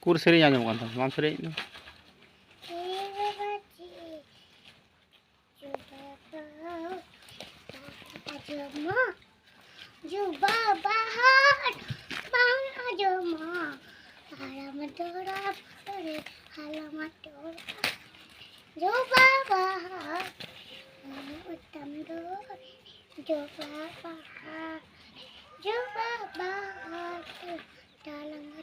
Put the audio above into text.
Kur sering aja kan, mam sering itu. Juba bahan bang aja mah halaman dorap halaman dorap juba bahan utam dor juba bahan dalam